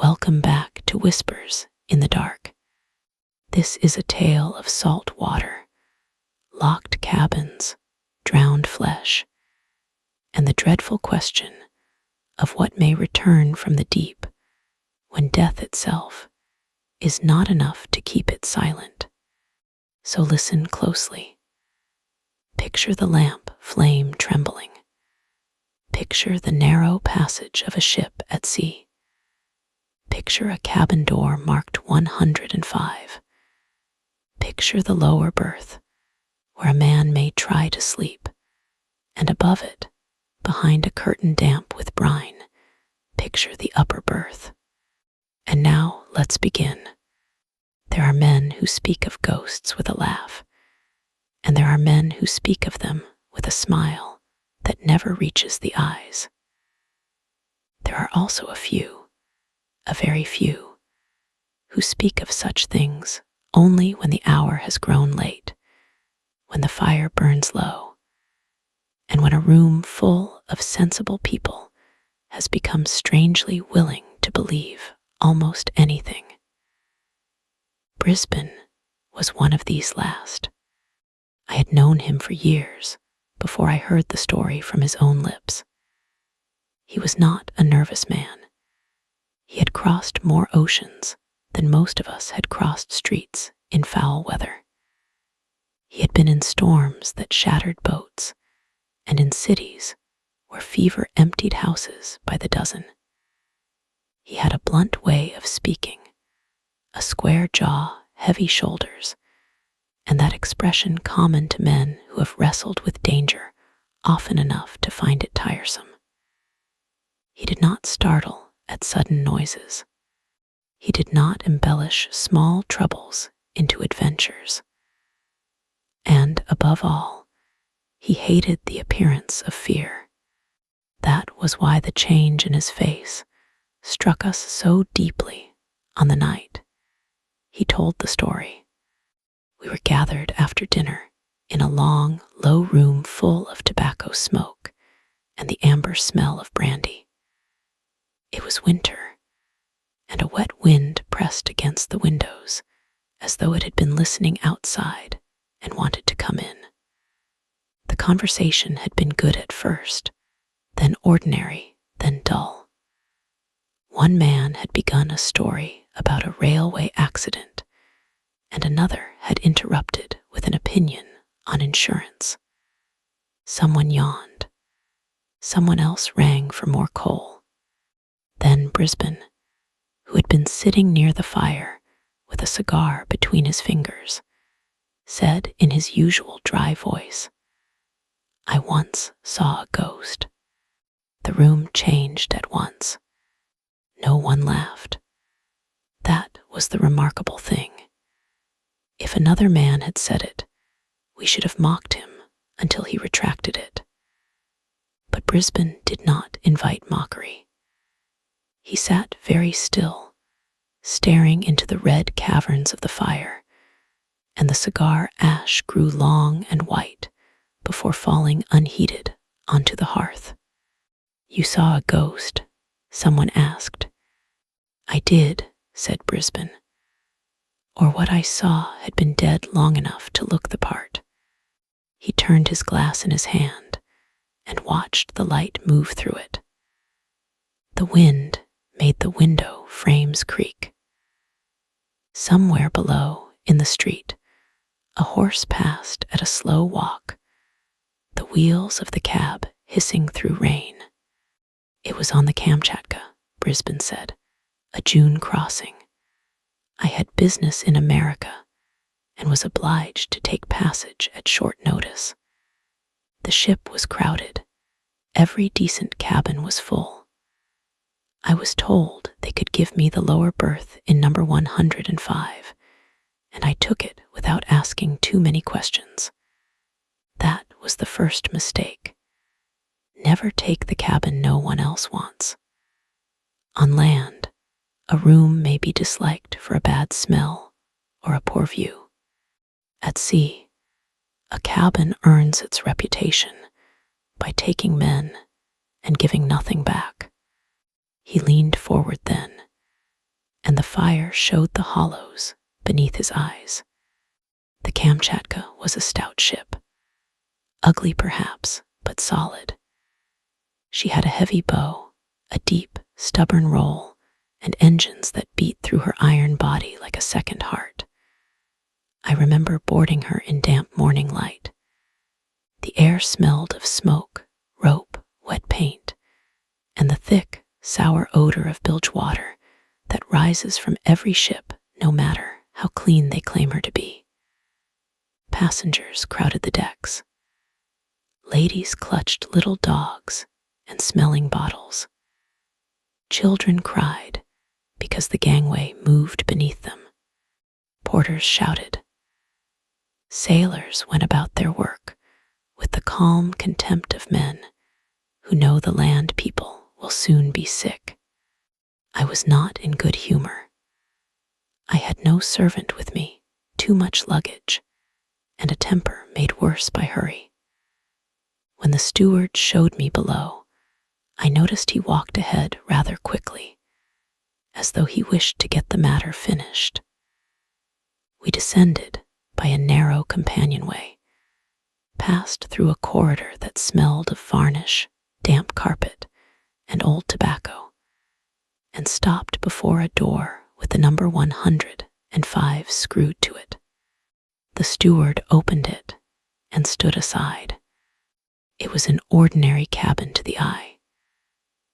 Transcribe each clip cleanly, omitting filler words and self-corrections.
Welcome back to Whispers in the Dark. This is a tale of salt water, locked cabins, drowned flesh, and the dreadful question of what may return from the deep when death itself is not enough to keep it silent. So listen closely. Picture the lamp flame trembling. Picture the narrow passage of a ship at sea. Picture a cabin door marked 105. Picture the lower berth, where a man may try to sleep, and above it, behind a curtain damp with brine, picture the upper berth. And now let's begin. There are men who speak of ghosts with a laugh, and there are men who speak of them with a smile that never reaches the eyes. There are also a very few, who speak of such things only when the hour has grown late, when the fire burns low, and when a room full of sensible people has become strangely willing to believe almost anything. Brisbane was one of these last. I had known him for years before I heard the story from his own lips. He was not a nervous man. He had crossed more oceans than most of us had crossed streets in foul weather. He had been in storms that shattered boats, and in cities where fever emptied houses by the dozen. He had a blunt way of speaking, a square jaw, heavy shoulders, and that expression common to men who have wrestled with danger often enough to find it tiresome. He did not startle at sudden noises. He did not embellish small troubles into adventures. And above all, he hated the appearance of fear. That was why the change in his face struck us so deeply on the night he told the story. We were gathered after dinner in a long, low room full of tobacco smoke and the amber smell of brandy. It was winter, and a wet wind pressed against the windows as though it had been listening outside and wanted to come in. The conversation had been good at first, then ordinary, then dull. One man had begun a story about a railway accident, and another had interrupted with an opinion on insurance. Someone yawned. Someone else rang for more coal. Then Brisbane, who had been sitting near the fire with a cigar between his fingers, said in his usual dry voice, "I once saw a ghost." The room changed at once. No one laughed. That was the remarkable thing. If another man had said it, we should have mocked him until he retracted it. But Brisbane did not invite mockery. He sat very still, staring into the red caverns of the fire, and the cigar ash grew long and white before falling unheeded onto the hearth. "You saw a ghost?" someone asked. "I did," said Brisbane. Or what I saw had been dead long enough to look the part. He turned his glass in his hand and watched the light move through it. The wind made the window frames creak. Somewhere below, in the street, a horse passed at a slow walk, the wheels of the cab hissing through rain. "It was on the Kamtschatka," Brisbane said, "a June crossing. I had business in America and was obliged to take passage at short notice. The ship was crowded. Every decent cabin was full. I was told they could give me the lower berth in number 105, and I took it without asking too many questions. That was the first mistake. Never take the cabin no one else wants. On land, a room may be disliked for a bad smell or a poor view. At sea, a cabin earns its reputation by taking men and giving nothing back. He leaned forward then fire showed the hollows beneath his eyes. The Kamtschatka was a stout ship, ugly perhaps, but solid. She had a heavy bow, a deep, stubborn roll, and engines that beat through her iron body like a second heart. I remember boarding her in damp morning light. The air smelled of smoke, rope, wet paint, and the thick, sour odor of bilge water that rises from every ship, no matter how clean they claim her to be. Passengers crowded the decks. Ladies clutched little dogs and smelling bottles. Children cried because the gangway moved beneath them. Porters shouted. Sailors went about their work with the calm contempt of men who know the land people will soon be sick. I was not in good humor. I had no servant with me, too much luggage, and a temper made worse by hurry. When the steward showed me below, I noticed he walked ahead rather quickly, as though he wished to get the matter finished. We descended by a narrow companionway, passed through a corridor that smelled of varnish, damp carpet, and old tobacco, and stopped before a door with the number 105 screwed to it. The steward opened it and stood aside. It was an ordinary cabin to the eye.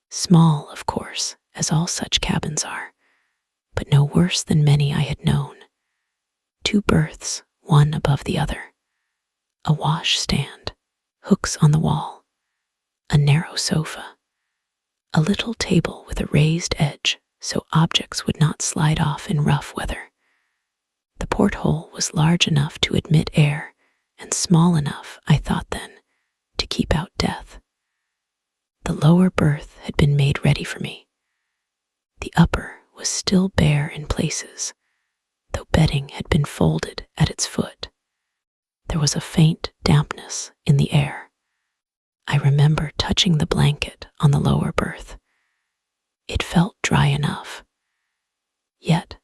Small, of course, as all such cabins are, but no worse than many I had known. 2 berths, one above the other. A wash stand, hooks on the wall, a narrow sofa, a little table with a raised edge so objects would not slide off in rough weather. The porthole was large enough to admit air and small enough, I thought then, to keep out death. The lower berth had been made ready for me. The upper was still bare in places, though bedding had been folded at its foot. There was a faint dampness in the air. I remember touching the blanket on the lower berth. It felt dry enough. Yet,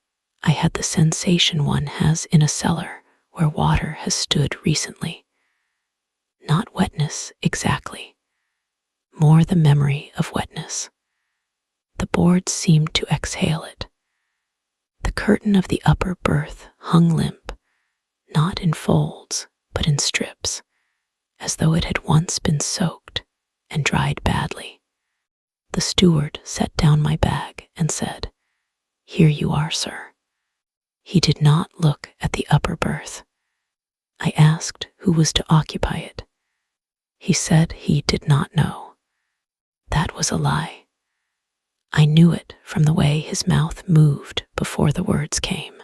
I had the sensation one has in a cellar where water has stood recently. Not wetness exactly, more the memory of wetness. The boards seemed to exhale it. The curtain of the upper berth hung limp, not in folds, but in strips, as though it had once been soaked and dried badly. The steward set down my bag and said, "Here you are, sir." He did not look at the upper berth. I asked who was to occupy it. He said he did not know. That was a lie. I knew it from the way his mouth moved before the words came.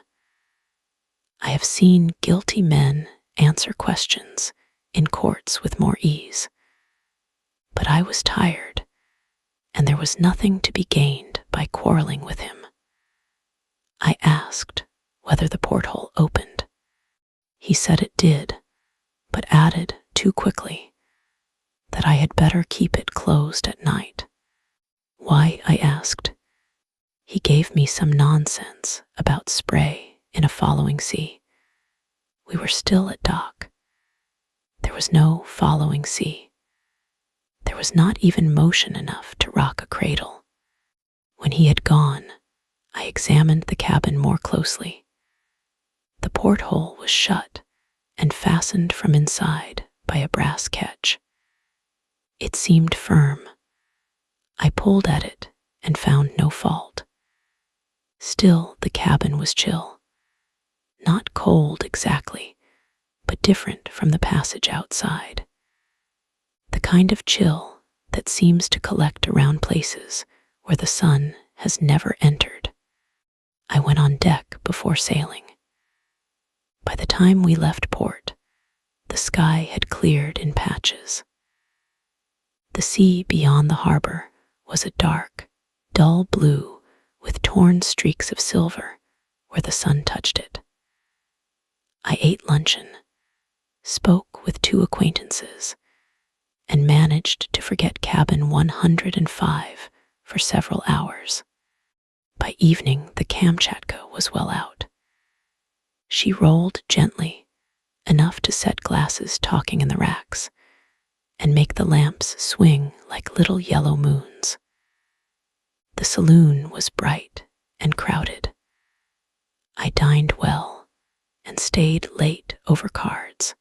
I have seen guilty men answer questions in courts with more ease. But I was tired, and there was nothing to be gained by quarreling with him. I asked whether the porthole opened. He said it did, but added too quickly that I had better keep it closed at night. Why, I asked. He gave me some nonsense about spray in a following sea. We were still at dock. There was no following sea. There was not even motion enough to rock a cradle. When he had gone, I examined the cabin more closely. The porthole was shut and fastened from inside by a brass catch. It seemed firm. I pulled at it and found no fault. Still, the cabin was chill. Not cold exactly, but different from the passage outside. The kind of chill that seems to collect around places where the sun has never entered. I went on deck before sailing. By the time we left port, the sky had cleared in patches. The sea beyond the harbor was a dark, dull blue with torn streaks of silver where the sun touched it. I ate luncheon, spoke with 2 acquaintances, and managed to forget cabin 105 for several hours. By evening, the Kamtschatka was well out. She rolled gently, enough to set glasses talking in the racks, and make the lamps swing like little yellow moons. The saloon was bright and crowded. I dined well and stayed late over cards.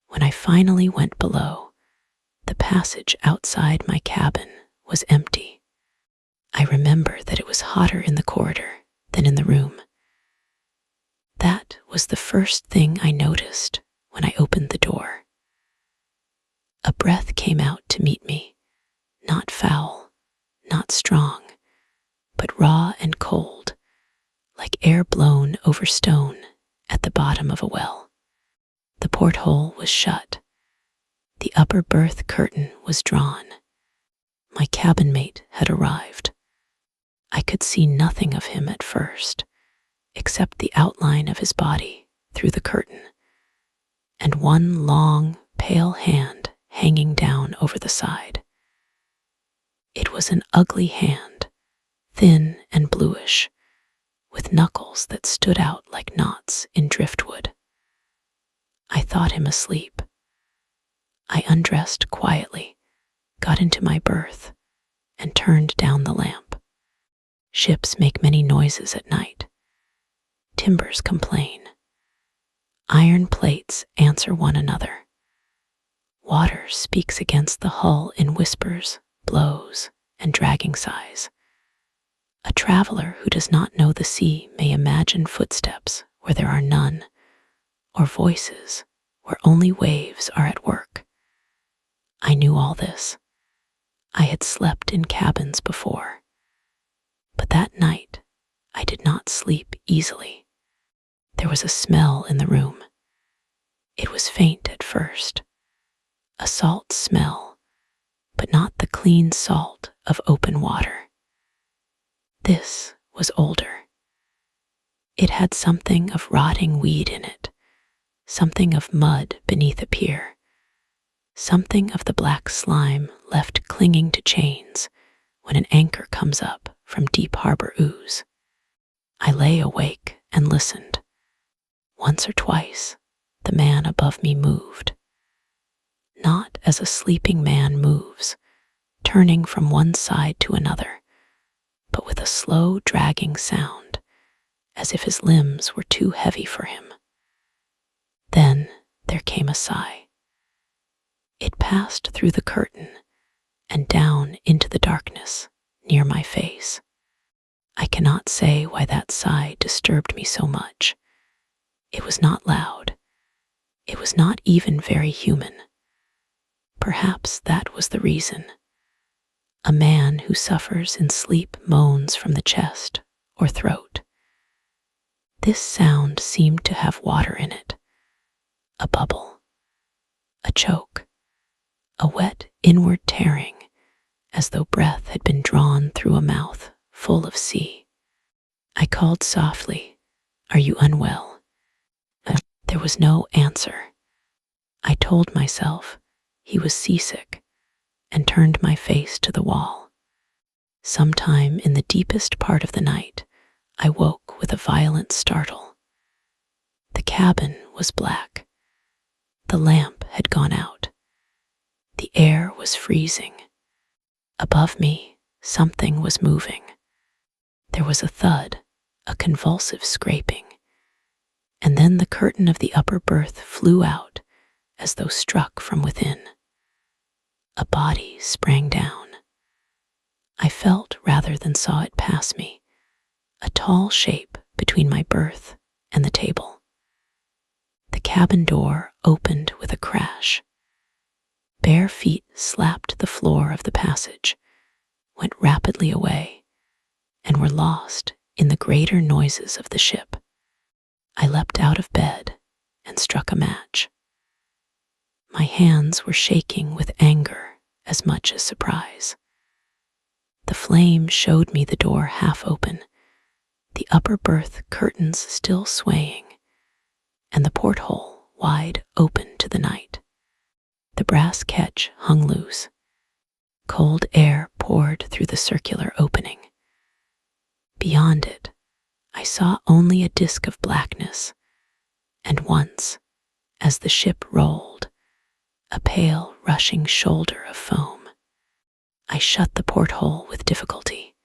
When I finally went below, the passage outside my cabin was empty. I remember that it was hotter in the corridor than in the room. That was the first thing I noticed when I opened the door. A breath came out to meet me, not foul, not strong, but raw and cold, like air blown over stone at the bottom of a well. The porthole was shut. The upper berth curtain was drawn. My cabin mate had arrived. I could see nothing of him at first, except the outline of his body through the curtain, and one long, pale hand hanging down over the side. It was an ugly hand, thin and bluish, with knuckles that stood out like knots in driftwood. I thought him asleep. I undressed quietly, got into my berth, and turned down the lamp. Ships make many noises at night. Timbers complain. Iron plates answer one another. Water speaks against the hull in whispers, blows, and dragging sighs. A traveler who does not know the sea may imagine footsteps where there are none, or voices where only waves are at work. I knew all this. I had slept in cabins before. But that night, I did not sleep easily. There was a smell in the room. It was faint at first, a salt smell, but not the clean salt of open water. This was older. It had something of rotting weed in it, something of mud beneath a pier, something of the black slime left clinging to chains when an anchor comes up from deep harbor ooze. I lay awake and listened. Once or twice, the man above me moved. Not as a sleeping man moves, turning from one side to another, but with a slow dragging sound, as if his limbs were too heavy for him. Then there came a sigh. It passed through the curtain and down into the darkness near my face. I cannot say why that sigh disturbed me so much. It was not loud. It was not even very human. Perhaps that was the reason. A man who suffers in sleep moans from the chest or throat. This sound seemed to have water in it, a bubble, a choke, a wet inward tearing, as though breath had been drawn through a mouth full of sea. I called softly, "Are you unwell?" There was no answer. I told myself he was seasick and turned my face to the wall. Sometime in the deepest part of the night, I woke with a violent startle. The cabin was black. The lamp had gone out. The air was freezing. Above me, something was moving. There was a thud, a convulsive scraping, and then the curtain of the upper berth flew out as though struck from within. A body sprang down. I felt rather than saw it pass me, a tall shape between my berth and the table. The cabin door opened with a crash. Bare feet slapped the floor of the passage, went rapidly away, and were lost in the greater noises of the ship. I leapt out of bed and struck a match. My hands were shaking with anger as much as surprise. The flame showed me the door half open, the upper berth curtains still swaying, and the porthole wide open to the night. The brass catch hung loose. Cold air poured through the circular opening. Beyond it, I saw only a disk of blackness, and once, as the ship rolled, a pale, rushing shoulder of foam. I shut the porthole with difficulty.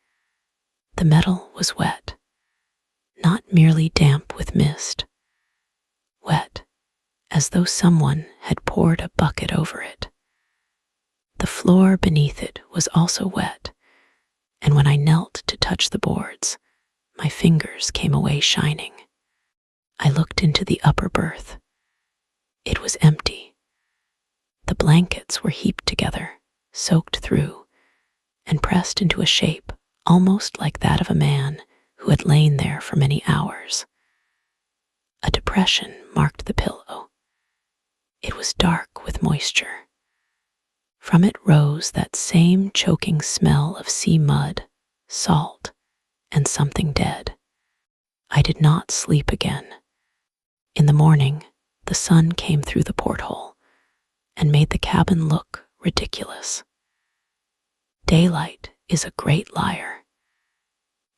The metal was wet, not merely damp with mist, wet as though someone had poured a bucket over it. The floor beneath it was also wet, and when I knelt to touch the boards, my fingers came away shining. I looked into the upper berth. It was empty. The blankets were heaped together, soaked through, and pressed into a shape almost like that of a man who had lain there for many hours. A depression marked the pillow. It was dark with moisture. From it rose that same choking smell of sea mud, salt, and something dead. I did not sleep again. In the morning, the sun came through the porthole and made the cabin look ridiculous. Daylight is a great liar.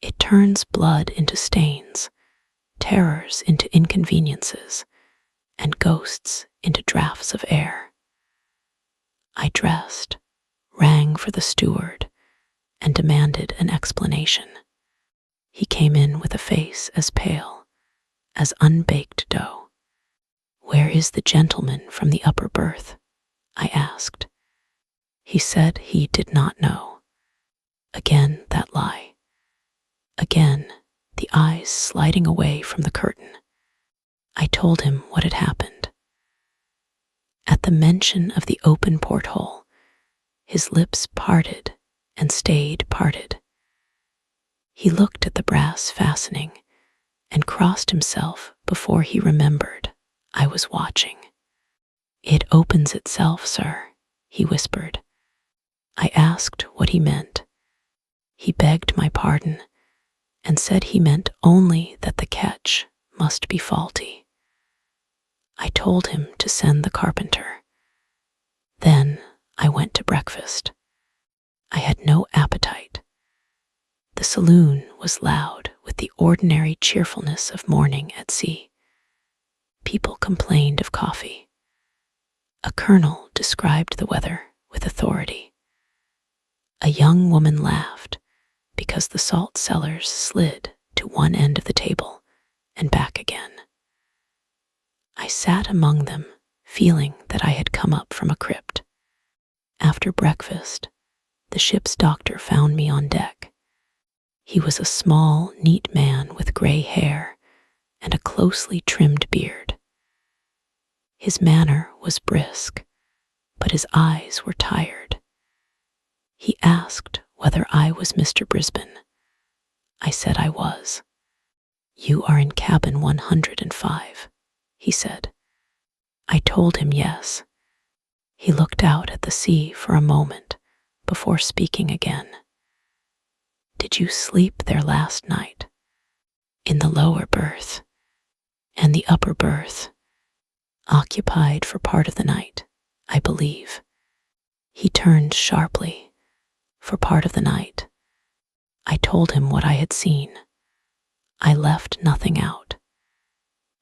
It turns blood into stains, terrors into inconveniences, and ghosts into draughts of air. I dressed, rang for the steward, and demanded an explanation. He came in with a face as pale as unbaked dough. "Where is the gentleman from the upper berth?" I asked. He said he did not know. Again that lie. Again the eyes sliding away from the curtain. I told him what had happened. At the mention of the open porthole, his lips parted and stayed parted. He looked at the brass fastening and crossed himself before he remembered I was watching. "It opens itself, sir," he whispered. I asked what he meant. He begged my pardon and said he meant only that the catch must be faulty. I told him to send the carpenter. Then I went to breakfast. I had no appetite. The saloon was loud with the ordinary cheerfulness of morning at sea. People complained of coffee. A colonel described the weather with authority. A young woman laughed because the salt cellars slid to one end of the table and back again. I sat among them, feeling that I had come up from a crypt. After breakfast, the ship's doctor found me on deck. He was a small, neat man with gray hair and a closely trimmed beard. His manner was brisk, but his eyes were tired. He asked whether I was Mr. Brisbane. I said I was. "You are in cabin 105, he said. I told him yes. He looked out at the sea for a moment before speaking again. "Did you sleep there last night?" "In the lower berth, and the upper berth, occupied for part of the night, I believe." He turned sharply. "For part of the night." I told him what I had seen. I left nothing out.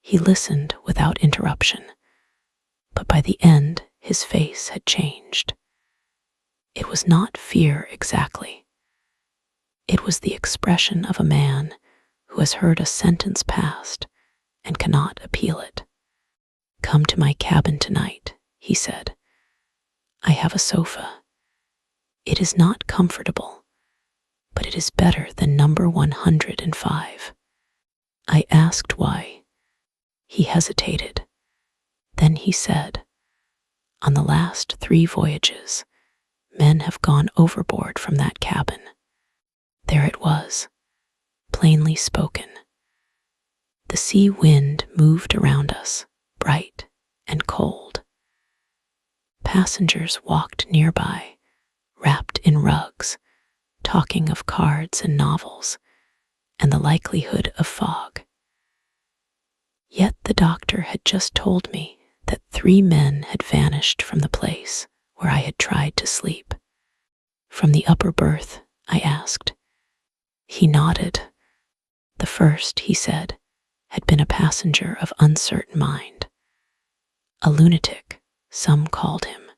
He listened without interruption, but by the end his face had changed. It was not fear exactly. It was the expression of a man who has heard a sentence passed and cannot appeal it. "Come to my cabin tonight," he said. "I have a sofa. It is not comfortable, but it is better than number 105. I asked why. He hesitated. Then he said, "On the last 3 voyages, men have gone overboard from that cabin." There it was, plainly spoken. The sea wind moved around us, bright and cold. Passengers walked nearby, wrapped in rugs, talking of cards and novels, and the likelihood of fog. Yet the doctor had just told me that 3 men had vanished from the place where I had tried to sleep. "From the upper berth?" I asked. He nodded. The first, he said, had been a passenger of uncertain mind. A lunatic, some called him.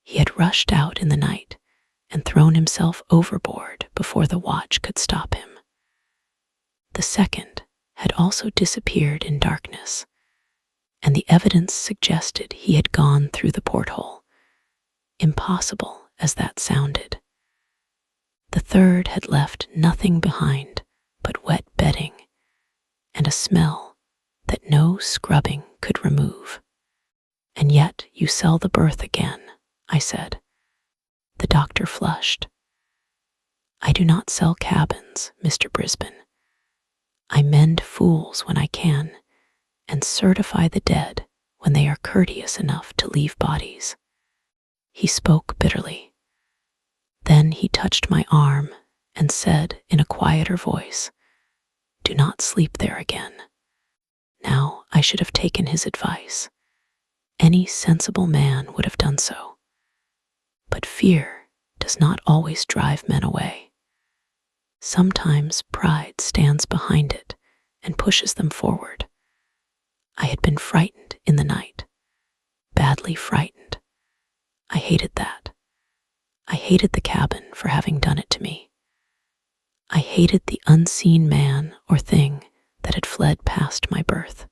He had rushed out in the night and thrown himself overboard before the watch could stop him. The second had also disappeared in darkness, and the evidence suggested he had gone through the porthole, impossible as that sounded. The third had left nothing behind but wet bedding and a smell that no scrubbing could remove. And yet you sell the berth again, I said. The doctor flushed. I do not sell cabins, Mr. Brisbane. I mend fools when I can, and certify the dead when they are courteous enough to leave bodies. He spoke bitterly. Then he touched my arm and said in a quieter voice, "Do not sleep there again." Now I should have taken his advice. Any sensible man would have done so. But fear does not always drive men away. Sometimes pride stands behind it and pushes them forward. I had been frightened in the night, badly frightened. I hated that. I hated the cabin for having done it to me. I hated the unseen man or thing that had fled past my berth.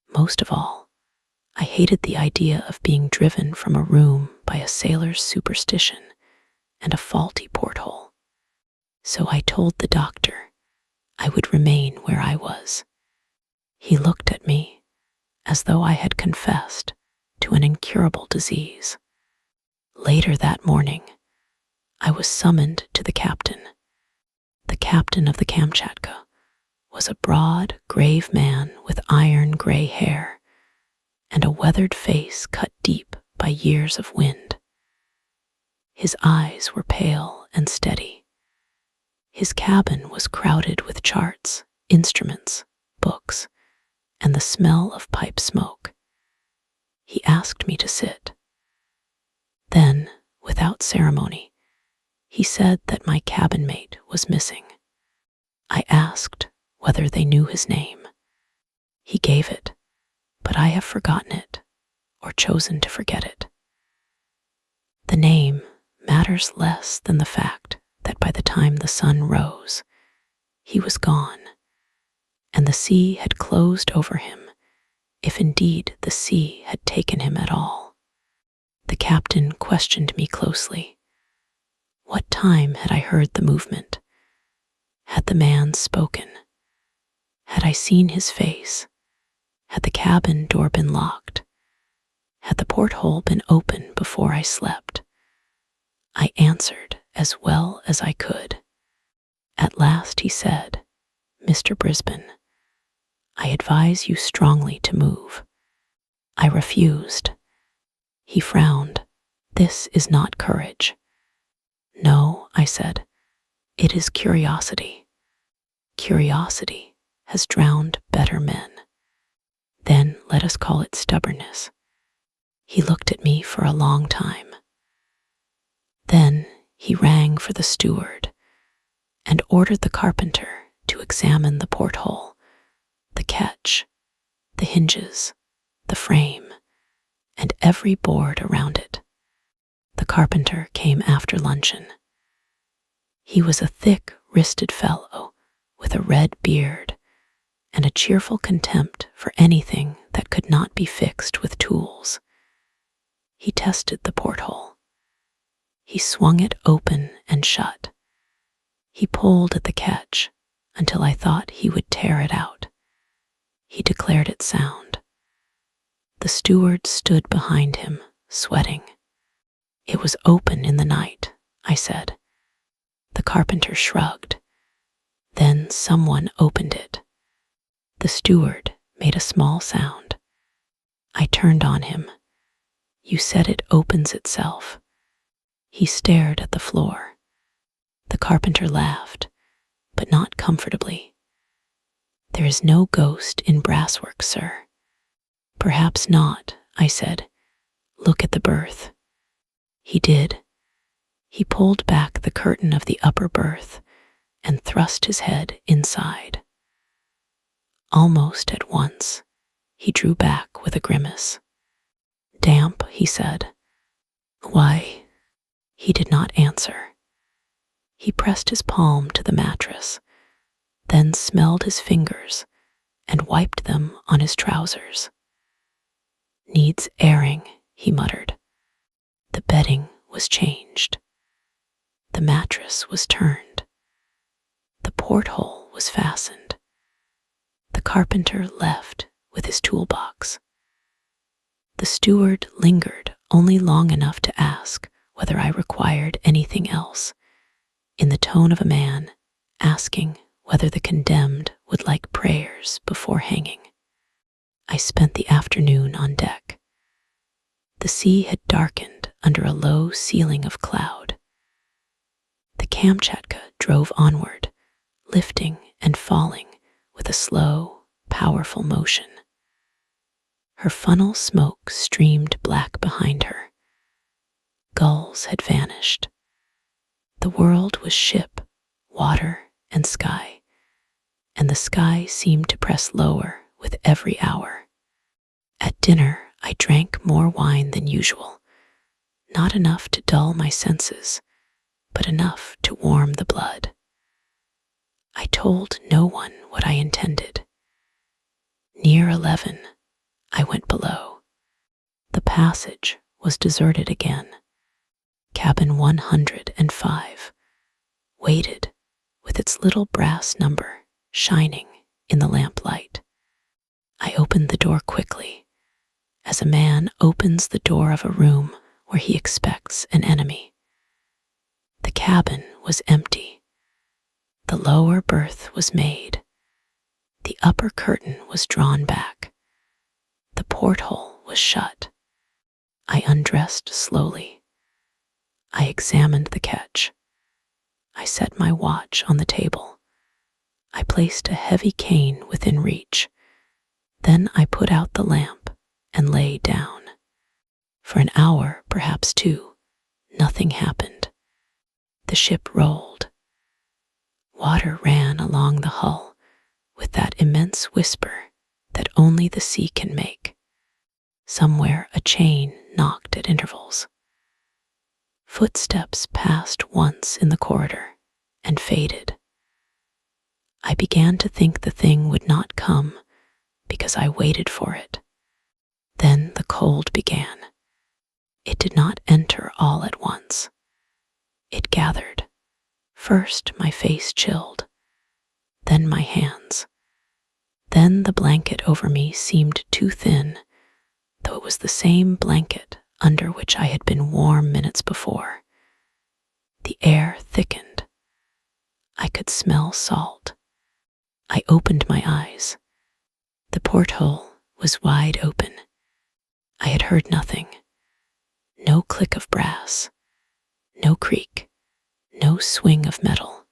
Most of all, I hated the idea of being driven from a room by a sailor's superstition and a faulty porthole. So I told the doctor I would remain where I was. He looked at me as though I had confessed to an incurable disease. Later that morning, I was summoned to the captain. The captain of the Kamtschatka was a broad, grave man with iron gray hair and a weathered face cut deep by years of wind. His eyes were pale and steady. His cabin was crowded with charts, instruments, books, and the smell of pipe smoke. He asked me to sit. Then, without ceremony, he said that my cabin mate was missing. I asked whether they knew his name. He gave it, but I have forgotten it, or chosen to forget it. The name matters less than the fact that by the time the sun rose, he was gone, and the sea had closed over him, if indeed the sea had taken him at all. The captain questioned me closely. What time had I heard the movement? Had the man spoken? Had I seen his face? Had the cabin door been locked? Had the porthole been open before I slept? I answered as well as I could. At last he said, "Mr. Brisbane, I advise you strongly to move." I refused. He frowned. "This is not courage." "No," I said, "it is curiosity. Curiosity has drowned better men." "Then let us call it stubbornness." He looked at me for a long time. Then he rang for the steward and ordered the carpenter to examine the porthole, the catch, the hinges, the frame, and every board around it. The carpenter came after luncheon. He was a thick-wristed fellow with a red beard and a cheerful contempt for anything that could not be fixed with tools. He tested the porthole. He swung it open and shut. He pulled at the catch until I thought he would tear it out. He declared it sound. The steward stood behind him, sweating. "It was open in the night," I said. The carpenter shrugged. Then someone opened it. The steward made a small sound. I turned on him. "You said it opens itself." He stared at the floor. The carpenter laughed, but not comfortably. "There is no ghost in brasswork, sir." "Perhaps not," I said. "Look at the berth." He did. He pulled back the curtain of the upper berth and thrust his head inside. Almost at once, he drew back with a grimace. "Damp," he said. "Why?" He did not answer. He pressed his palm to the mattress, then smelled his fingers and wiped them on his trousers. "Needs airing," he muttered. The bedding was changed. The mattress was turned. The porthole was fastened. The carpenter left with his toolbox. The steward lingered only long enough to ask whether I required anything else, in the tone of a man asking whether the condemned would like prayers before hanging. I spent the afternoon on deck. The sea had darkened under a low ceiling of cloud. The Kamtschatka drove onward, lifting and falling with a slow, powerful motion. Her funnel smoke streamed black behind her. Gulls had vanished. The world was ship, water, and sky, and the sky seemed to press lower with every hour. At dinner, I drank more wine than usual, not enough to dull my senses, but enough to warm the blood. I told no one what I intended. Near 11, I went below. The passage was deserted again. Cabin 105 waited with its little brass number shining in the lamplight. I opened the door quickly, as a man opens the door of a room where he expects an enemy. The cabin was empty. The lower berth was made. The upper curtain was drawn back. The porthole was shut. I undressed slowly. I examined the ketch. I set my watch on the table. I placed a heavy cane within reach. Then I put out the lamp and lay down. For an hour, perhaps two, nothing happened. The ship rolled. Water ran along the hull with that immense whisper that only the sea can make. Somewhere a chain knocked at intervals. Footsteps passed once in the corridor and faded. I began to think the thing would not come because I waited for it. Then the cold began. It did not enter all at once. It gathered. First my face chilled, then my hands. Then the blanket over me seemed too thin, though it was the same blanket under which I had been warm minutes before. The air thickened. I could smell salt. I opened my eyes. The porthole was wide open. I had heard nothing. No click of brass, no creak, no swing of metal.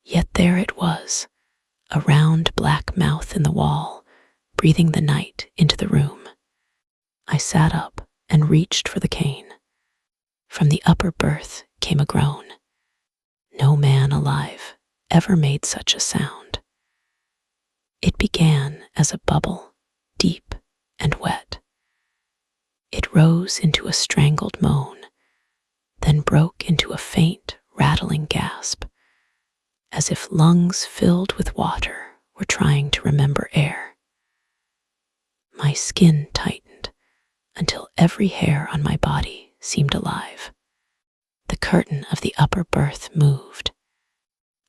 Yet there it was, a round black mouth in the wall, breathing the night into the room. I sat up and reached for the cane. From the upper berth came a groan. No man alive ever made such a sound. It began as a bubble, deep and wet. It rose into a strangled moan, then broke into a faint, rattling gasp, as if lungs filled with water were trying to remember air. My skin tightened until every hair on my body seemed alive. The curtain of the upper berth moved.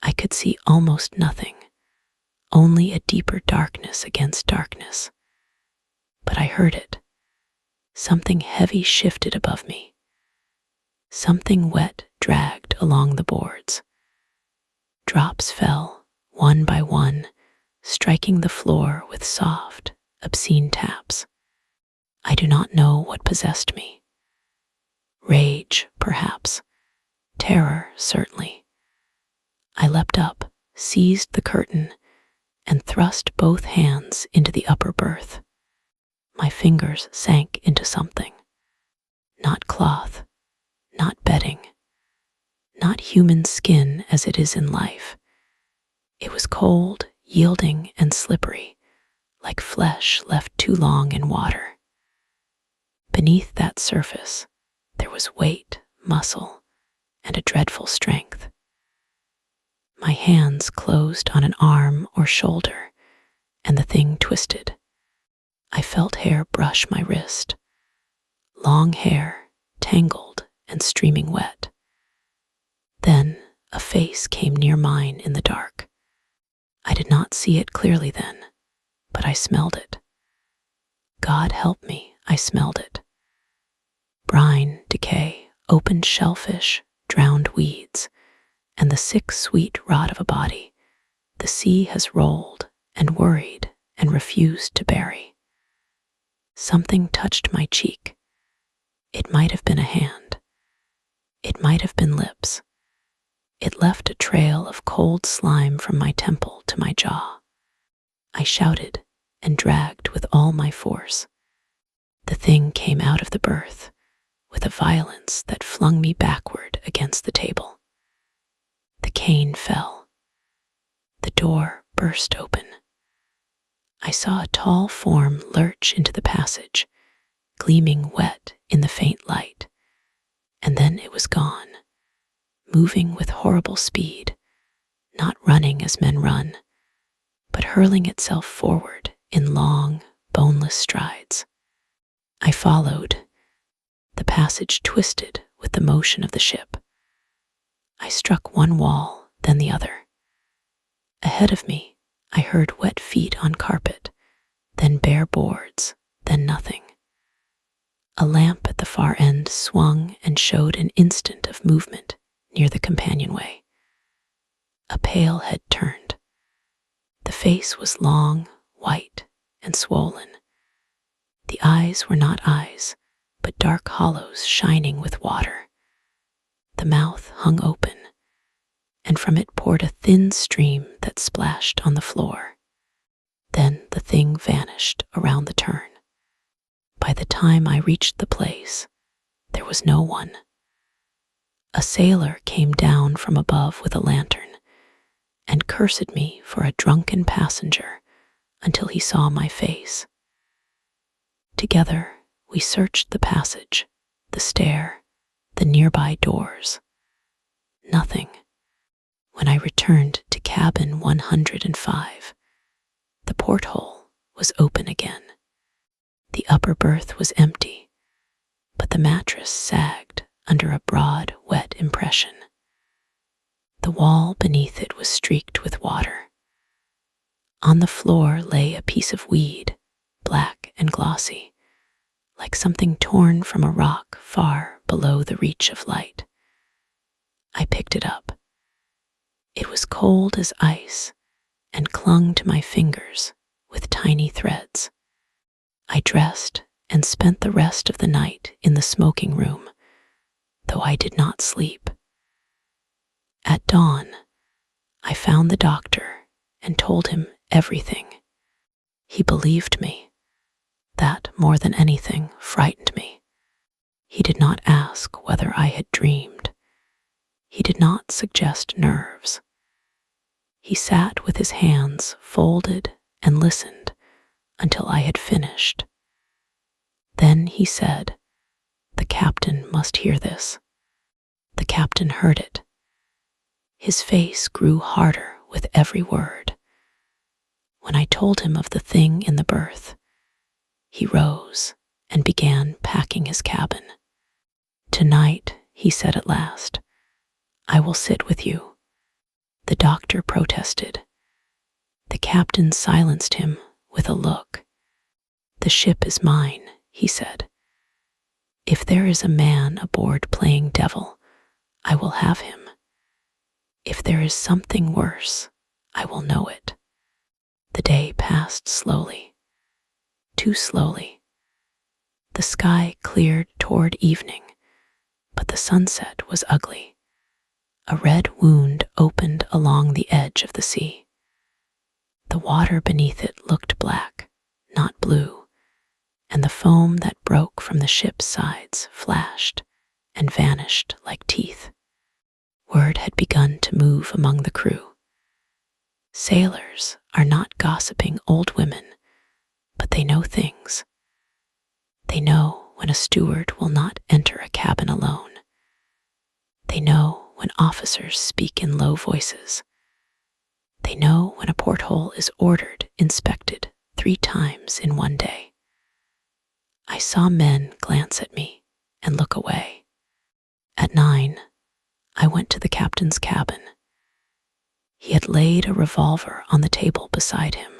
I could see almost nothing, only a deeper darkness against darkness. But I heard it. Something heavy shifted above me. Something wet dragged along the boards. Drops fell, one by one, striking the floor with soft, obscene taps. I do not know what possessed me. Rage, perhaps. Terror, certainly. I leapt up, seized the curtain, and thrust both hands into the upper berth. My fingers sank into something. Not cloth, not bedding, not human skin as it is in life. It was cold, yielding, and slippery, like flesh left too long in water. Beneath that surface, there was weight, muscle, and a dreadful strength. My hands closed on an arm or shoulder, and the thing twisted. I felt hair brush my wrist. Long hair, tangled and streaming wet. Then a face came near mine in the dark. I did not see it clearly then, but I smelled it. God help me, I smelled it. Brine, decay, opened shellfish, drowned weeds, and the sick, sweet rot of a body the sea has rolled and worried and refused to bury. Something touched my cheek. It might have been a hand. It might have been lips. It left a trail of cold slime from my temple to my jaw. I shouted and dragged with all my force. The thing came out of the berth with a violence that flung me backward against the table. The cane fell. The door burst open. I saw a tall form lurch into the passage, gleaming wet in the faint light, and then it was gone, moving with horrible speed, not running as men run, but hurling itself forward in long, boneless strides. I followed. The passage twisted with the motion of the ship. I struck one wall, then the other. Ahead of me, I heard wet feet on carpet, then bare boards, then nothing. A lamp at the far end swung and showed an instant of movement near the companionway. A pale head turned. The face was long, white, and swollen. The eyes were not eyes, but dark hollows shining with water. The mouth hung open, and from it poured a thin stream that splashed on the floor. Then the thing vanished around the turn. By the time I reached the place, there was no one. A sailor came down from above with a lantern and cursed me for a drunken passenger until he saw my face. Together, we searched the passage, the stair, the nearby doors. Nothing. When I returned to cabin 105, the porthole was open again. The upper berth was empty, but the mattress sagged under a broad, wet impression. The wall beneath it was streaked with water. On the floor lay a piece of weed, black and glossy, like something torn from a rock far below the reach of light. I picked it up. It was cold as ice and clung to my fingers with tiny threads. I dressed and spent the rest of the night in the smoking room, though I did not sleep. At dawn, I found the doctor and told him everything. He believed me. That, more than anything, frightened me. He did not ask whether I had dreamed. He did not suggest nerves. He sat with his hands folded and listened until I had finished. Then he said, "The captain must hear this." The captain heard it. His face grew harder with every word. When I told him of the thing in the berth, he rose and began packing his cabin. "Tonight," he said at last, "I will sit with you." The doctor protested. The captain silenced him with a look. "The ship is mine," he said. "If there is a man aboard playing devil, I will have him. If there is something worse, I will know it." The day passed slowly, too slowly. The sky cleared toward evening, but the sunset was ugly. A red wound opened along the edge of the sea. The water beneath it looked black, not blue, and the foam that broke from the ship's sides flashed and vanished like teeth. Word had begun to move among the crew. Sailors are not gossiping old women, but they know things. They know when a steward will not enter a cabin alone. They know when officers speak in low voices. They know when a porthole is ordered inspected 3 times in one day. I saw men glance at me and look away. At 9, I went to the captain's cabin. He had laid a revolver on the table beside him,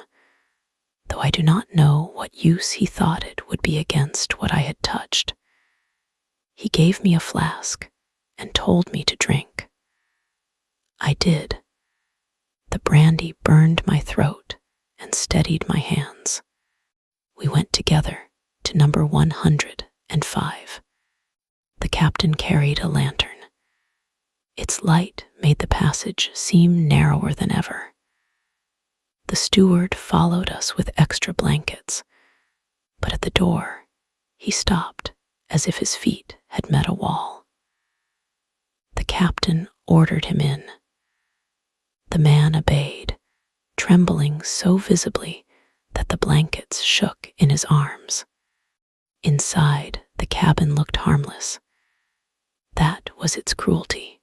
though I do not know what use he thought it would be against what I had touched. He gave me a flask and told me to drink. I did. The brandy burned my throat and steadied my hands. We went together to number 105. The captain carried a lantern. Its light made the passage seem narrower than ever. The steward followed us with extra blankets, but at the door, he stopped as if his feet had met a wall. The captain ordered him in. The man obeyed, trembling so visibly that the blankets shook in his arms. Inside, the cabin looked harmless. That was its cruelty.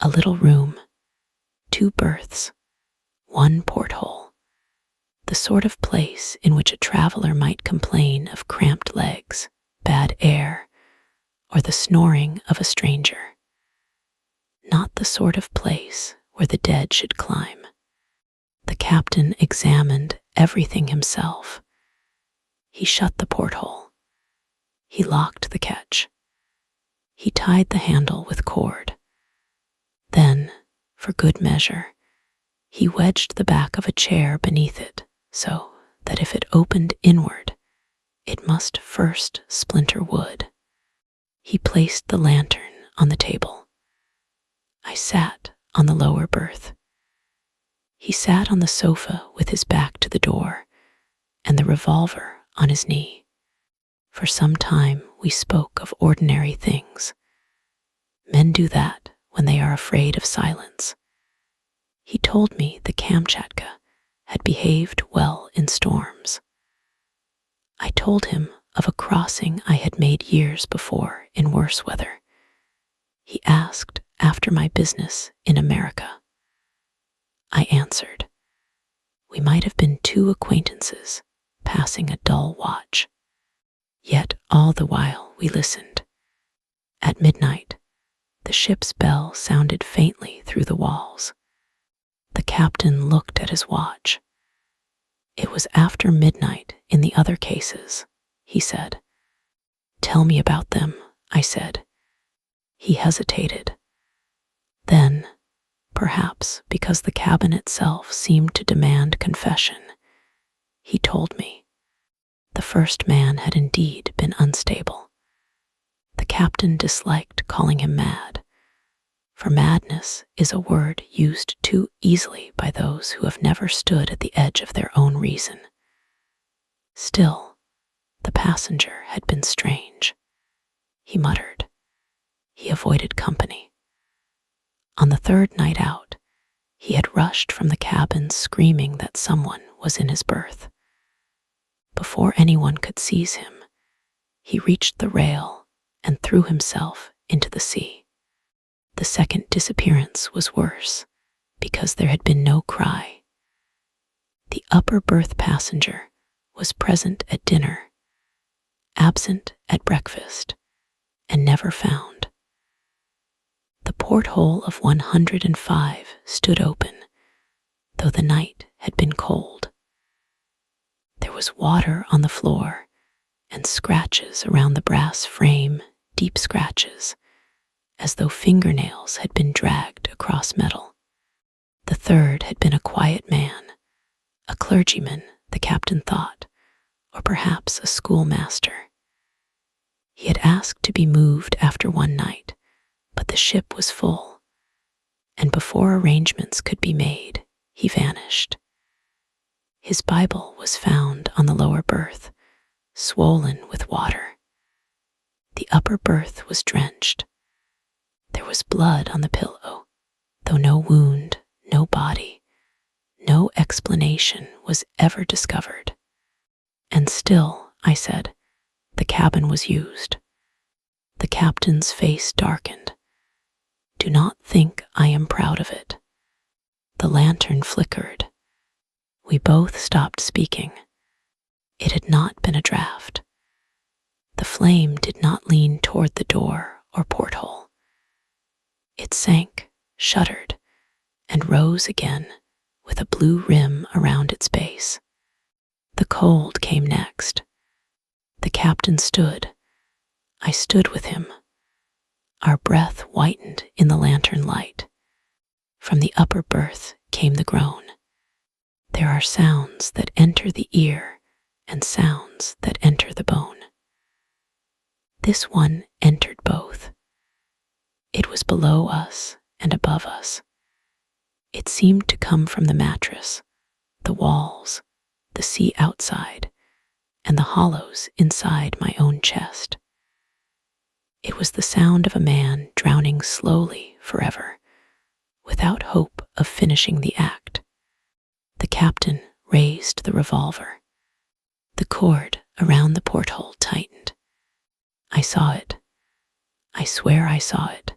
A little room, 2 berths, 1 porthole, the sort of place in which a traveler might complain of cramped legs, bad air, or the snoring of a stranger. Not the sort of place where the dead should climb. The captain examined everything himself. He shut the porthole. He locked the catch. He tied the handle with cord. Then, for good measure, he wedged the back of a chair beneath it so that if it opened inward, it must first splinter wood. He placed the lantern on the table. I sat on the lower berth. He sat on the sofa with his back to the door and the revolver on his knee. For some time we spoke of ordinary things. Men do that when they are afraid of silence. He told me the Kamtschatka had behaved well in storms. I told him of a crossing I had made years before in worse weather. He asked after my business in America. I answered. We might have been 2 acquaintances passing a dull watch. Yet all the while we listened. At midnight, the ship's bell sounded faintly through the walls. The captain looked at his watch. It was after midnight in the other cases, he said. Tell me about them, I said. He hesitated. Then, perhaps because the cabin itself seemed to demand confession, he told me. The first man had indeed been unstable. The captain disliked calling him mad, for madness is a word used too easily by those who have never stood at the edge of their own reason. Still, the passenger had been strange. He muttered. He avoided company. On the 3rd night out, he had rushed from the cabin screaming that someone was in his berth. Before anyone could seize him, he reached the rail and threw himself into the sea. The second disappearance was worse because there had been no cry. The upper berth passenger was present at dinner, absent at breakfast, and never found. The porthole of 105 stood open, though the night had been cold. There was water on the floor and scratches around the brass frame, deep scratches, as though fingernails had been dragged across metal. The third had been a quiet man, a clergyman, the captain thought, or perhaps a schoolmaster. He had asked to be moved after one night, but the ship was full, and before arrangements could be made, he vanished. His Bible was found on the lower berth, swollen with water. The upper berth was drenched. There was blood on the pillow, though no wound, no body, no explanation was ever discovered. And still, I said, the cabin was used. The captain's face darkened. Do not think I am proud of it. The lantern flickered. We both stopped speaking. It had not been a draft. The flame did not lean toward the door or porthole. It sank, shuddered, and rose again with a blue rim around its base. The cold came next. The captain stood. I stood with him. Our breath whitened in the lantern light. From the upper berth came the groan. There are sounds that enter the ear and sounds that enter the bone. This one entered both. It was below us and above us. It seemed to come from the mattress, the walls, the sea outside, and the hollows inside my own chest. It was the sound of a man drowning slowly forever, without hope of finishing the act. The captain raised the revolver. The cord around the porthole tightened. I saw it. I swear I saw it.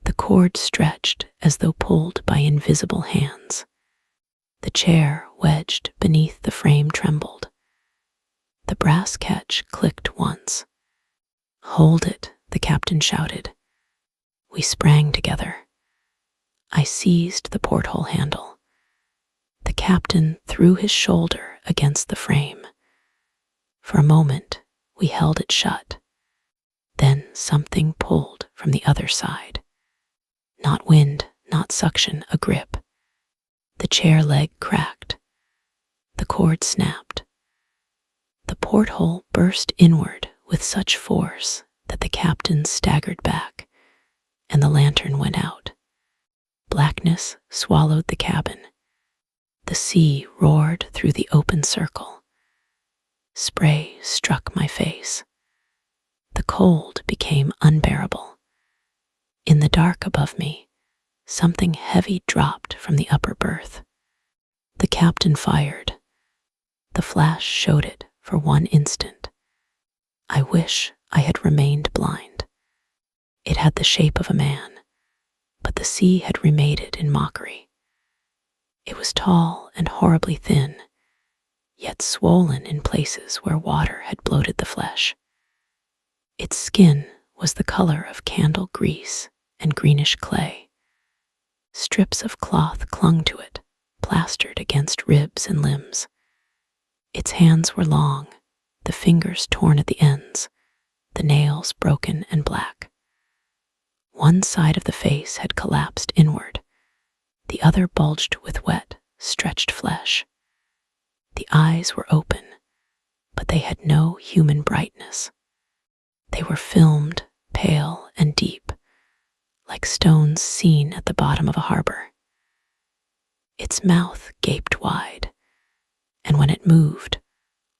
The cord stretched as though pulled by invisible hands. The chair wedged beneath the frame trembled. The brass catch clicked once. Hold it, the captain shouted. We sprang together. I seized the porthole handle. The captain threw his shoulder against the frame. For a moment, we held it shut. Then something pulled from the other side. Not wind, not suction, a grip. The chair leg cracked. The cord snapped. The porthole burst inward with such force that the captain staggered back, and the lantern went out. Blackness swallowed the cabin. The sea roared through the open circle. Spray struck my face. The cold became unbearable. In the dark above me, something heavy dropped from the upper berth. The captain fired. The flash showed it for one instant. I wish I had remained blind. It had the shape of a man, but the sea had remade it in mockery. It was tall and horribly thin, yet swollen in places where water had bloated the flesh. Its skin was the color of candle grease and greenish clay. Strips of cloth clung to it, plastered against ribs and limbs. Its hands were long, the fingers torn at the ends, the nails broken and black. One side of the face had collapsed inward, the other bulged with wet, stretched flesh. The eyes were open, but they had no human brightness. They were filmed, pale and deep, like stones seen at the bottom of a harbor. Its mouth gaped wide, and when it moved,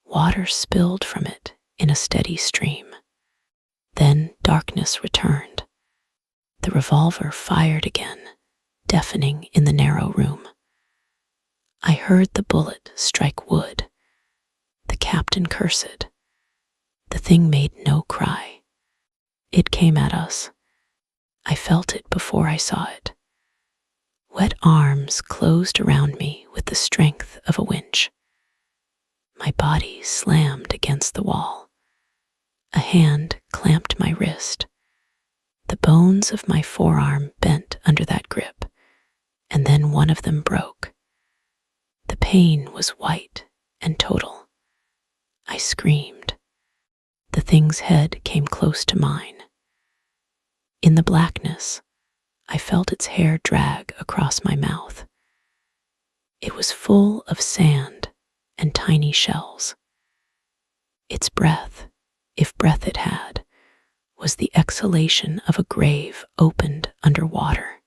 water spilled from it in a steady stream. Then darkness returned. The revolver fired again, deafening in the narrow room. I heard the bullet strike wood. The captain cursed. The thing made no cry. It came at us. I felt it before I saw it. Wet arms closed around me with the strength of a winch. My body slammed against the wall. A hand clamped my wrist. The bones of my forearm bent under that grip, and then one of them broke. The pain was white and total. I screamed. The thing's head came close to mine. In the blackness, I felt its hair drag across my mouth. It was full of sand and tiny shells. Its breath, if breath it had, was the exhalation of a grave opened under water.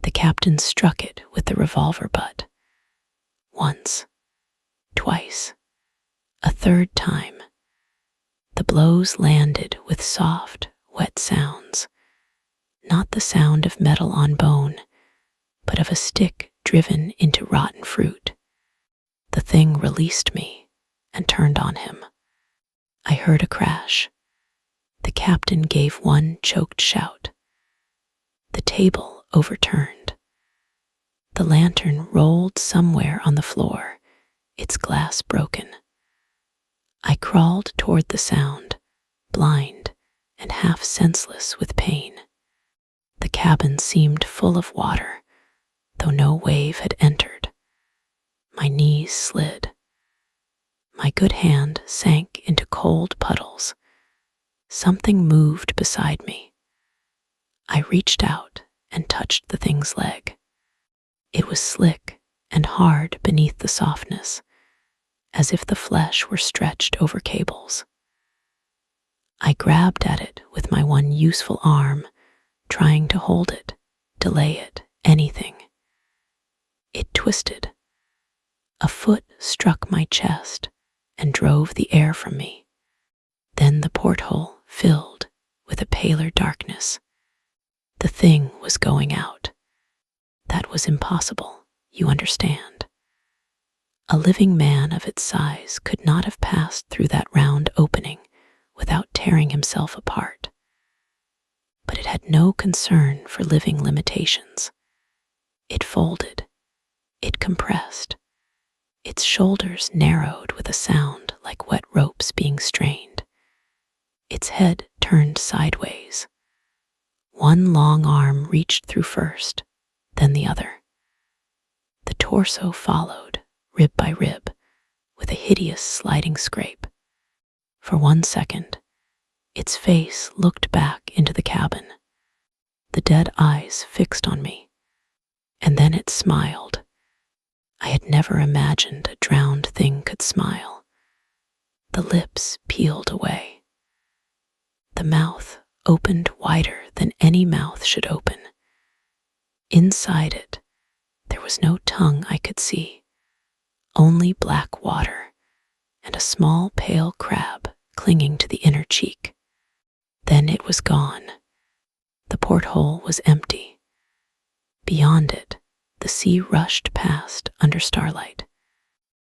The captain struck it with the revolver butt. Once, twice, a third time. The blows landed with soft, wet sounds. not the sound of metal on bone, but of a stick driven into rotten fruit. The thing released me and turned on him. I heard a crash. The captain gave one choked shout. The table overturned. The lantern rolled somewhere on the floor, its glass broken. I crawled toward the sound, blind and half senseless with pain. The cabin seemed full of water, though no wave had entered. My knees slid. My good hand sank into cold puddles. Something moved beside me. I reached out and touched the thing's leg. It was slick and hard beneath the softness, as if the flesh were stretched over cables. I grabbed at it with my one useful arm, trying to hold it, delay it, anything. It twisted. A foot struck my chest and drove the air from me. Then the porthole filled with a paler darkness. The thing was going out. That was impossible, you understand. A living man of its size could not have passed through that round opening without tearing himself apart. But it had no concern for living limitations. It folded. It compressed. Its shoulders narrowed with a sound like wet ropes being strained. Its head turned sideways. One long arm reached through first, then the other. The torso followed, rib by rib, with a hideous sliding scrape. For 1 second, its face looked back into the cabin, the dead eyes fixed on me, and then it smiled. I had never imagined a drowned thing could smile. The lips peeled away. The mouth opened wider than any mouth should open. Inside it, there was no tongue I could see, only black water and a small pale crab clinging to the inner cheek. Then it was gone. The porthole was empty. Beyond it, the sea rushed past under starlight.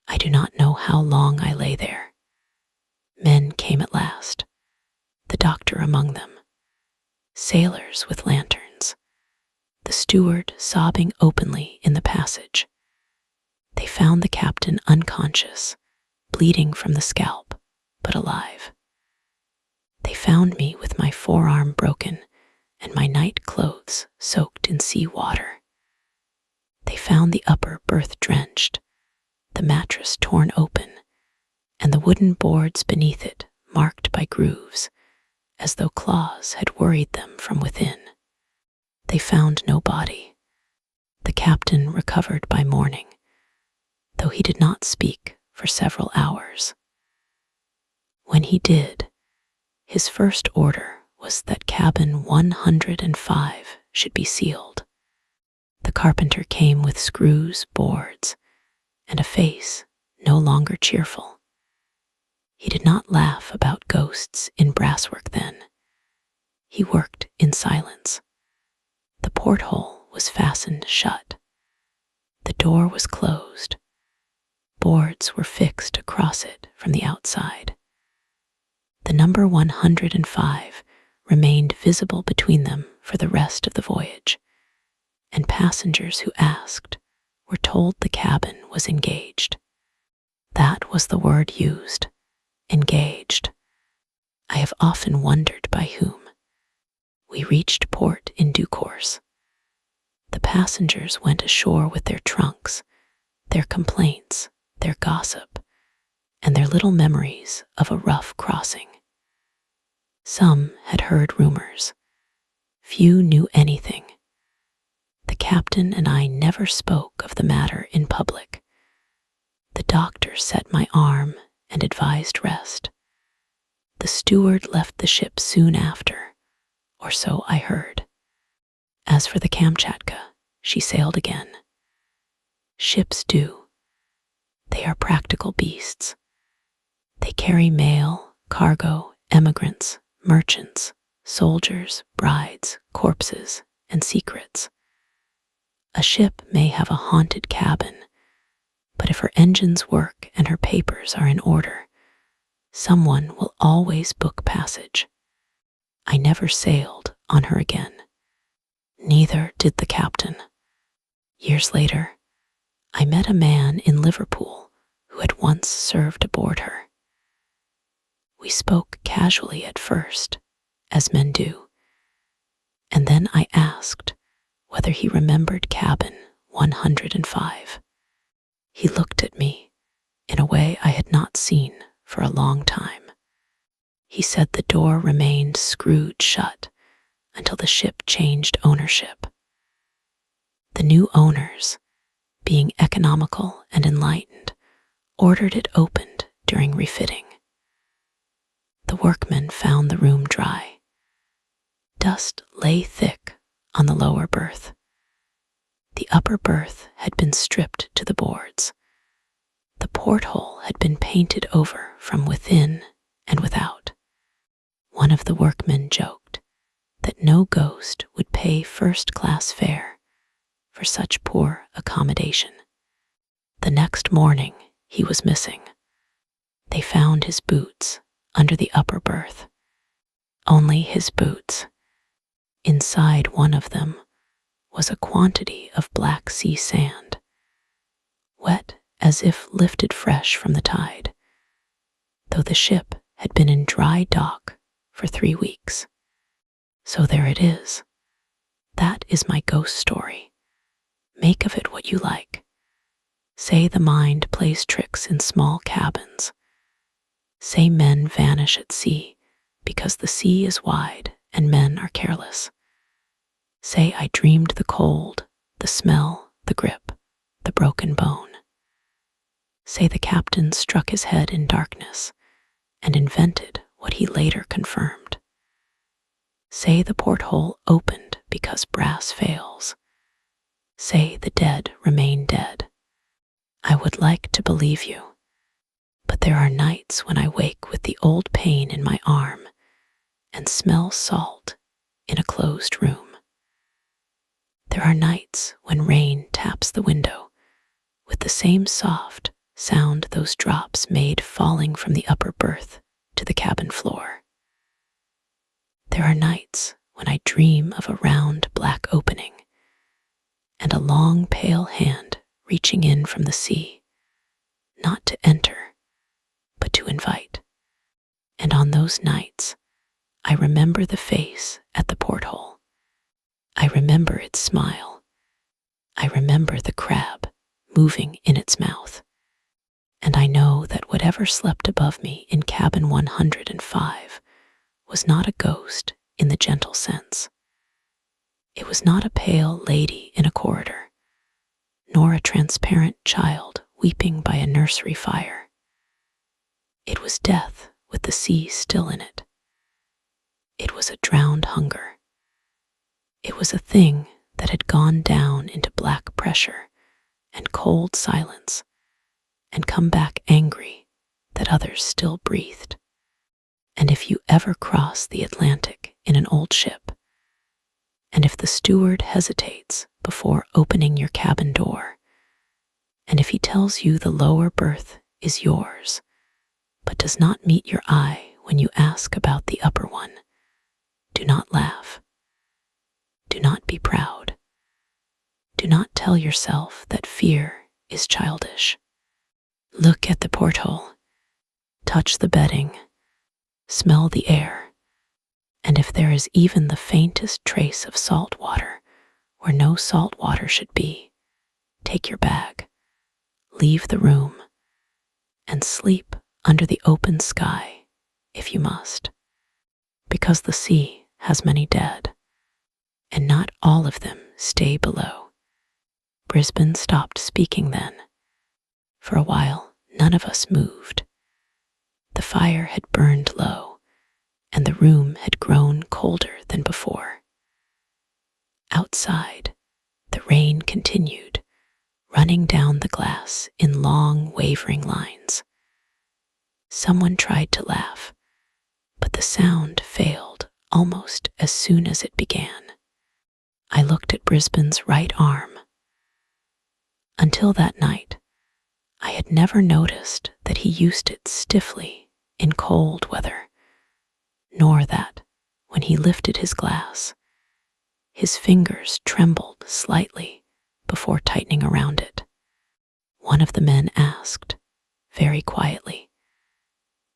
I do not know how long I lay there. Men came at last, the doctor among them, sailors with lanterns, the steward sobbing openly in the passage. They found the captain unconscious, bleeding from the scalp, but alive. They found me with my forearm broken and my night clothes soaked in seawater. They found the upper berth drenched, the mattress torn open, and the wooden boards beneath it marked by grooves, as though claws had worried them from within. They found no body. The captain recovered by morning, though he did not speak for several hours. When he did, his first order was that cabin 105 should be sealed. The carpenter came with screws, boards, and a face no longer cheerful. He did not laugh about ghosts in brasswork then. He worked in silence. The porthole was fastened shut. The door was closed. Boards were fixed across it from the outside. The number 105 remained visible between them for the rest of the voyage, and passengers who asked were told the cabin was engaged. That was the word used, engaged. I have often wondered by whom. We reached port in due course. The passengers went ashore with their trunks, their complaints, their gossip, and their little memories of a rough crossing. Some had heard rumors. Few knew anything. The captain and I never spoke of the matter in public. The doctor set my arm and advised rest. The steward left the ship soon after, or so I heard. As for the Kamtschatka, she sailed again. Ships do. They are practical beasts. They carry mail, cargo, emigrants, merchants, soldiers, brides, corpses, and secrets. A ship may have a haunted cabin, but if her engines work and her papers are in order, someone will always book passage. I never sailed on her again. Neither did the captain. Years later, I met a man in Liverpool who had once served aboard her. We spoke casually at first, as men do, and then I asked whether he remembered cabin 105. He looked at me in a way I had not seen for a long time. He said the door remained screwed shut until the ship changed ownership. The new owners, being economical and enlightened, ordered it opened during refitting. The workmen found the room dry. Dust lay thick on the lower berth. The upper berth had been stripped to the boards. The porthole had been painted over from within and without. One of the workmen joked that no ghost would pay first-class fare for such poor accommodation. The next morning, he was missing. They found his boots under the upper berth. Only his boots. Inside one of them was a quantity of Black Sea sand, wet as if lifted fresh from the tide, though the ship had been in dry dock for 3 weeks. So there it is. That is my ghost story. Make of it what you like. Say the mind plays tricks in small cabins. Say men vanish at sea because the sea is wide and men are careless. Say I dreamed the cold, the smell, the grip, the broken bone. Say the captain struck his head in darkness and invented what he later confirmed. Say the porthole opened because brass fails. Say the dead remain dead. I would like to believe you, but there are nights when I wake with the old pain in my arm and smell salt in a closed room. There are nights when rain taps the window with the same soft sound those drops made falling from the upper berth to the cabin floor. There are nights when I dream of a round black opening and a long pale hand reaching in from the sea, not to enter, but to invite. And on those nights, I remember the face at the porthole. I remember its smile. I remember the crab moving in its mouth. And I know that whatever slept above me in cabin 105 was not a ghost in the gentle sense. It was not a pale lady in a corridor, nor a transparent child weeping by a nursery fire. It was death with the sea still in it. It was a drowned hunger. It was a thing that had gone down into black pressure and cold silence and come back angry that others still breathed. And if you ever cross the Atlantic in an old ship, and if the steward hesitates before opening your cabin door, and if he tells you the lower berth is yours, but does not meet your eye when you ask about the upper one, do not laugh. Do not be proud. Do not tell yourself that fear is childish. Look at the porthole, touch the bedding, smell the air, and if there is even the faintest trace of salt water where no salt water should be, take your bag, leave the room, and sleep under the open sky if you must, because the sea has many dead, and not all of them stay below. Brisbane stopped speaking then. For a while, none of us moved. The fire had burned low, and the room had grown colder than before. Outside, the rain continued, running down the glass in long, wavering lines. Someone tried to laugh, but the sound failed almost as soon as it began. I looked at Brisbane's right arm. Until that night, I had never noticed that he used it stiffly in cold weather, nor that, when he lifted his glass, his fingers trembled slightly before tightening around it. One of the men asked, very quietly,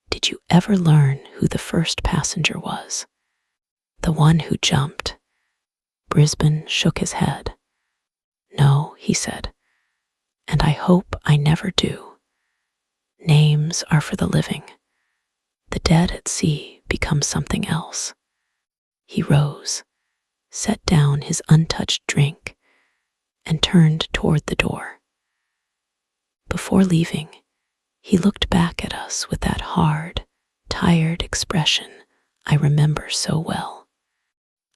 "Did you ever learn who the first passenger was?" "The one who jumped." Brisbane shook his head. "No," he said, "and I hope I never do. Names are for the living. The dead at sea become something else." He rose, set down his untouched drink, and turned toward the door. Before leaving, he looked back at us with that hard, tired expression I remember so well.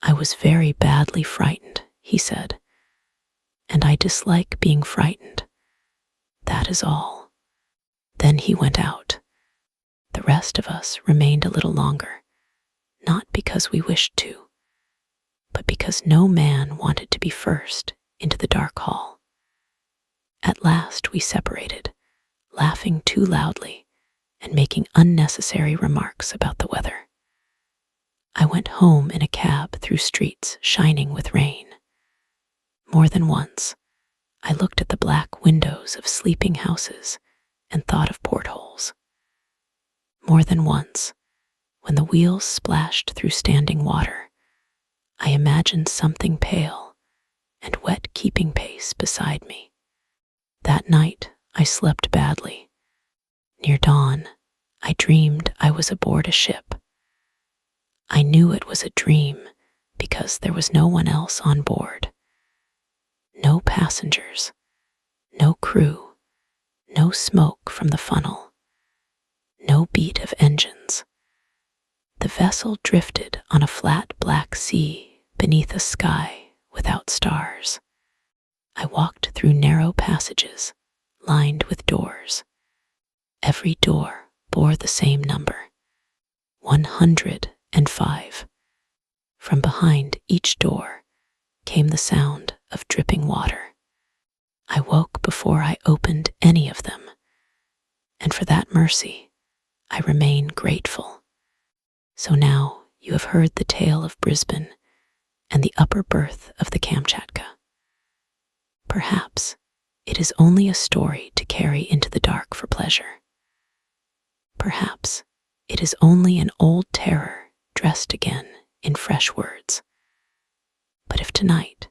"I was very badly frightened," he said, "and I dislike being frightened. That is all." Then he went out. The rest of us remained a little longer, not because we wished to, but because no man wanted to be first into the dark hall. At last we separated, laughing too loudly and making unnecessary remarks about the weather. I went home in a cab through streets shining with rain. More than once, I looked at the black windows of sleeping houses and thought of portholes. More than once, when the wheels splashed through standing water, I imagined something pale and wet keeping pace beside me. That night, I slept badly. Near dawn, I dreamed I was aboard a ship. I knew it was a dream because there was no one else on board. No passengers, no crew, no smoke from the funnel, no beat of engines. The vessel drifted on a flat black sea beneath a sky without stars. I walked through narrow passages lined with doors. Every door bore the same number, 105. From behind each door came the sound of dripping water. I woke before I opened any of them, and for that mercy I remain grateful. So now you have heard the tale of Brisbane and the upper berth of the Kamtschatka. Perhaps it is only a story to carry into the dark for pleasure. Perhaps it is only an old terror dressed again in fresh words. But if tonight,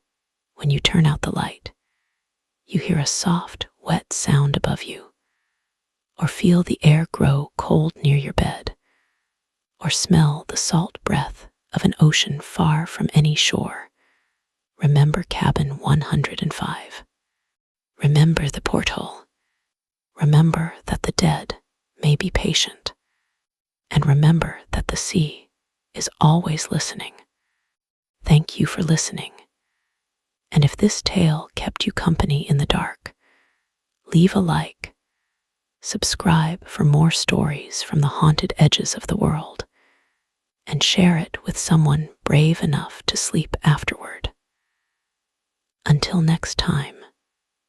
when you turn out the light, you hear a soft, wet sound above you, or feel the air grow cold near your bed, or smell the salt breath of an ocean far from any shore, remember cabin 105. Remember the porthole. Remember that the dead may be patient, and remember that the sea is always listening. Thank you for listening. And if this tale kept you company in the dark, leave a like, subscribe for more stories from the haunted edges of the world, and share it with someone brave enough to sleep afterward. Until next time,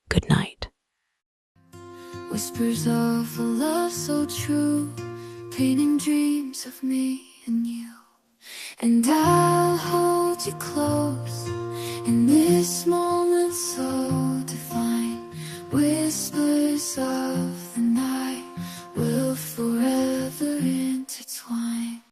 good night. Whispers of a love so true, painting dreams of me and you. And I'll hold you close in this moment so divine. Whispers of